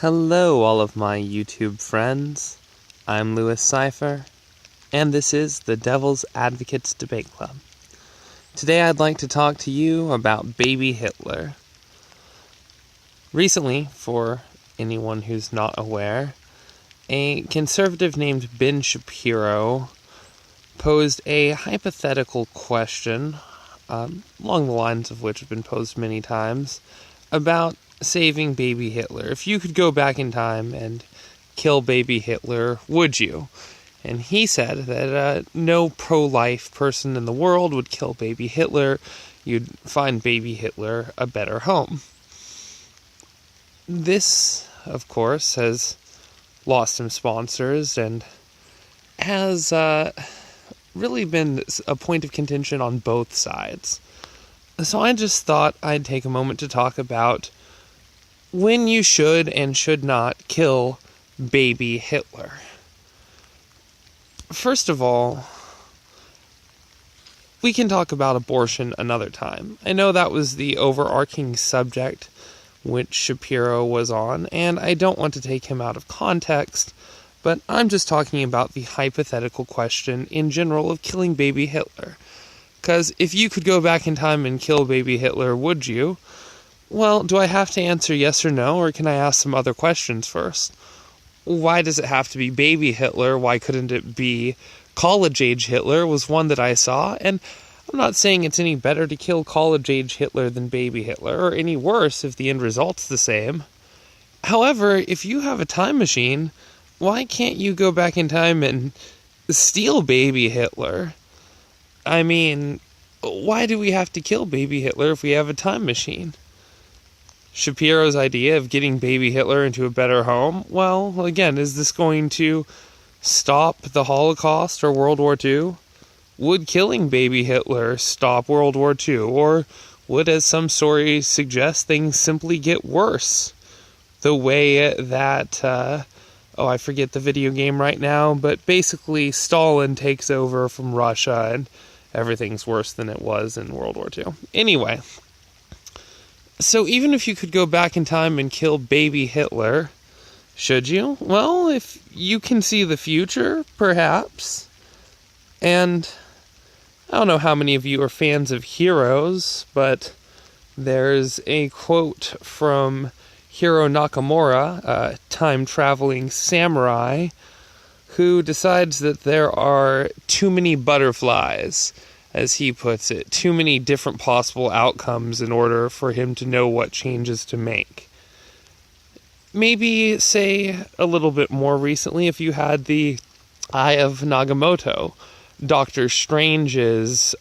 Hello, all of my YouTube friends. I'm Cipher, and this is the Devil's Advocates Debate Club. Today I'd like to talk to you about baby Hitler. Recently, for anyone who's not aware, a conservative named Ben Shapiro posed a hypothetical question, along the lines of which have been posed many times, about saving baby Hitler. If you could go back in time and kill baby Hitler, would you? And he said that no pro-life person in the world would kill baby Hitler. You'd find baby Hitler a better home. This, of course, has lost some sponsors and has really been a point of contention on both sides. So I just thought I'd take a moment to talk about when you should and should not kill baby Hitler. First of all, we can talk about abortion another time. I know that was the overarching subject which Shapiro was on, and I don't want to take him out of context, but I'm just talking about the hypothetical question in general of killing baby Hitler. Because if you could go back in time and kill baby Hitler, would you? Well, do I have to answer yes or no, or can I ask some other questions first? Why does it have to be baby Hitler? Why couldn't it be college-age Hitler was one that I saw, and I'm not saying it's any better to kill college-age Hitler than baby Hitler, or any worse if the end result's the same. However, if you have a time machine, why can't you go back in time and steal baby Hitler? I mean, why do we have to kill baby Hitler if we have a time machine? Shapiro's idea of getting baby Hitler into a better home, well, again, is this going to stop the Holocaust or World War II? Would killing baby Hitler stop World War II? Or would, as some stories suggest, things simply get worse? The way that, I forget the video game right now, but basically Stalin takes over from Russia and everything's worse than it was in World War II. Anyway, so even if you could go back in time and kill baby Hitler, should you? Well, if you can see the future, perhaps. And I don't know how many of you are fans of heroes, but there's a quote from Hiro Nakamura, a time-traveling samurai, who decides that there are too many butterflies, as he puts it, too many different possible outcomes in order for him to know what changes to make. Maybe, say, a little bit more recently, if you had the Eye of Nagamoto, Doctor Strange's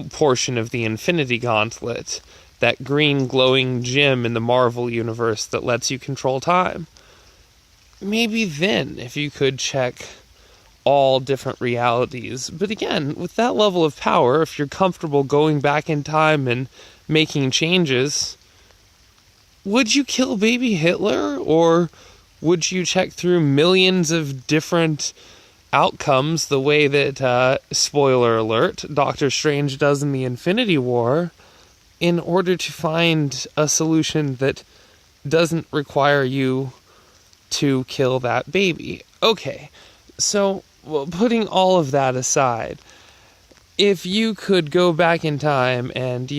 portion of the Infinity Gauntlet, that green glowing gem in the Marvel universe that lets you control time. Maybe then, if you could check all different realities. But again, with that level of power, if you're comfortable going back in time and making changes, would you kill baby Hitler? Or would you check through millions of different outcomes the way that, spoiler alert, Doctor Strange does in the Infinity War, in order to find a solution that doesn't require you to kill that baby? Okay, so putting all of that aside, if you could go back in time and,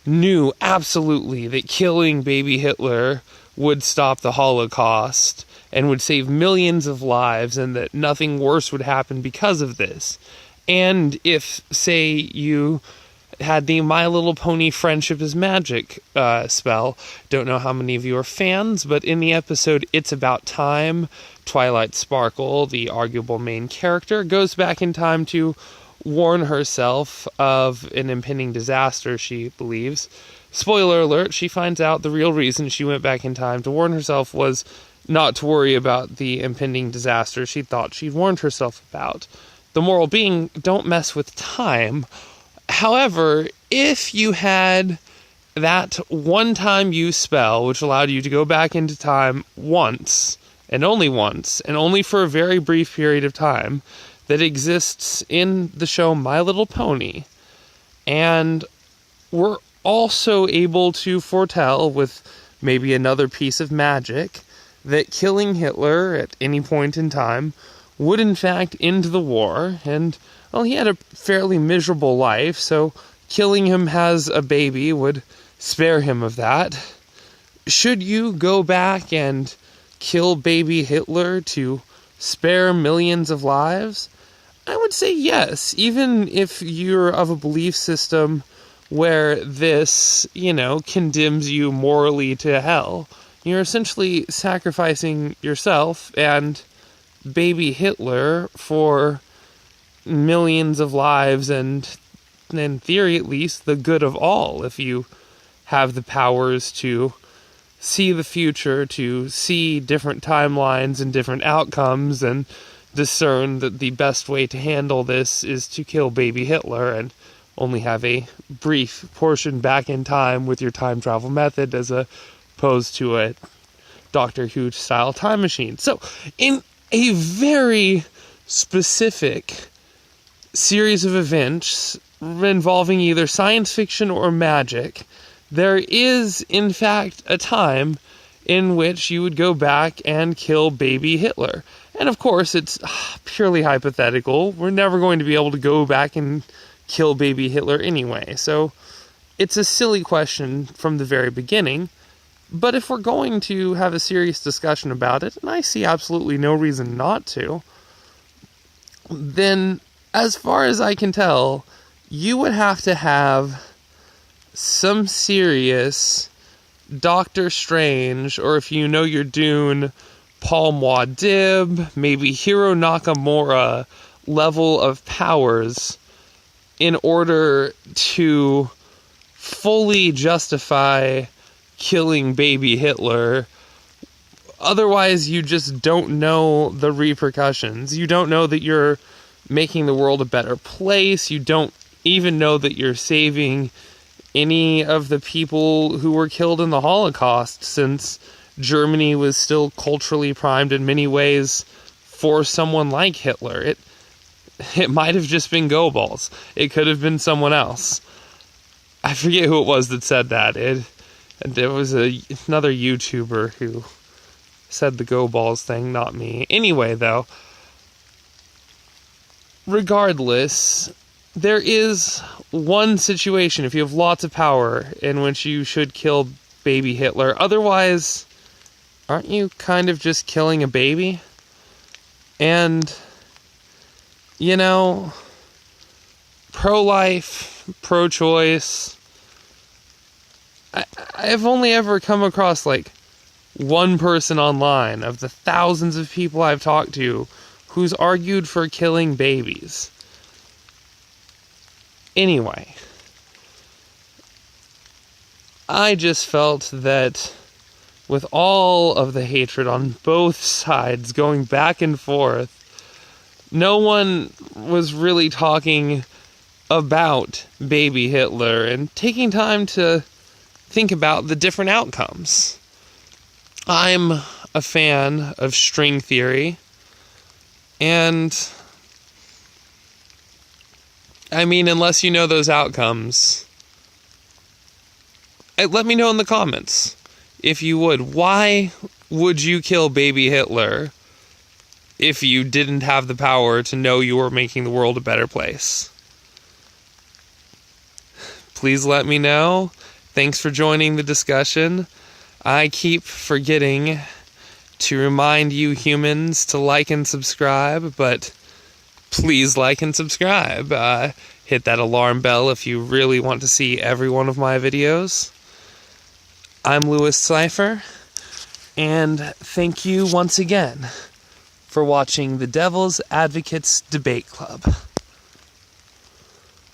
knew absolutely that killing baby Hitler would stop the Holocaust and would save millions of lives and that nothing worse would happen because of this, and if, say, you had the My Little Pony Friendship is Magic spell. Don't know how many of you are fans, but in the episode It's About Time, Twilight Sparkle, the arguable main character, goes back in time to warn herself of an impending disaster, she believes. Spoiler alert, she finds out the real reason she went back in time to warn herself was not to worry about the impending disaster she thought she'd warned herself about. The moral being, don't mess with time. However, if you had that one-time use spell, which allowed you to go back into time once, and only for a very brief period of time, that exists in the show My Little Pony, and we're also able to foretell with maybe another piece of magic, that killing Hitler at any point in time would in fact end the war, and, well, he had a fairly miserable life, so killing him as a baby would spare him of that. Should you go back and kill baby Hitler to spare millions of lives? I would say yes, even if you're of a belief system where this, condemns you morally to hell. You're essentially sacrificing yourself and baby Hitler for millions of lives and, in theory at least, the good of all, if you have the powers to see the future, to see different timelines and different outcomes, and discern that the best way to handle this is to kill baby Hitler and only have a brief portion back in time with your time travel method as opposed to a Doctor Who style time machine. So, in a very specific series of events involving either science fiction or magic, there is, in fact, a time in which you would go back and kill baby Hitler. And of course, it's purely hypothetical. We're never going to be able to go back and kill baby Hitler anyway. So it's a silly question from the very beginning. But if we're going to have a serious discussion about it, and I see absolutely no reason not to, then as far as I can tell, you would have to have some serious Doctor Strange, or if you know your Dune, Paul Muad'Dib, maybe Hiro Nakamura level of powers in order to fully justify killing baby Hitler. Otherwise, you just don't know the repercussions. You don't know that you're making the world a better place. You don't even know that you're saving any of the people who were killed in the Holocaust, since Germany was still culturally primed in many ways for someone like Hitler. It might have just been Goebbels. It could have been someone else. I forget who it was that said that. There was another YouTuber who said the Goebbels thing, not me. Anyway, though, regardless, there is one situation, if you have lots of power, in which you should kill baby Hitler. Otherwise, aren't you kind of just killing a baby? And, pro-life, pro-choice, I've only ever come across, one person online of the thousands of people I've talked to who's argued for killing babies. Anyway, I just felt that with all of the hatred on both sides going back and forth, no one was really talking about baby Hitler and taking time to think about the different outcomes. I'm a fan of string theory, and unless you know those outcomes, let me know in the comments, if you would. Why would you kill baby Hitler if you didn't have the power to know you were making the world a better place? Please let me know. Thanks for joining the discussion. I keep forgetting to remind you humans to like and subscribe, but please like and subscribe. Hit that alarm bell if you really want to see every one of my videos. I'm Cipher, and thank you once again for watching the Devil's Advocates Debate Club.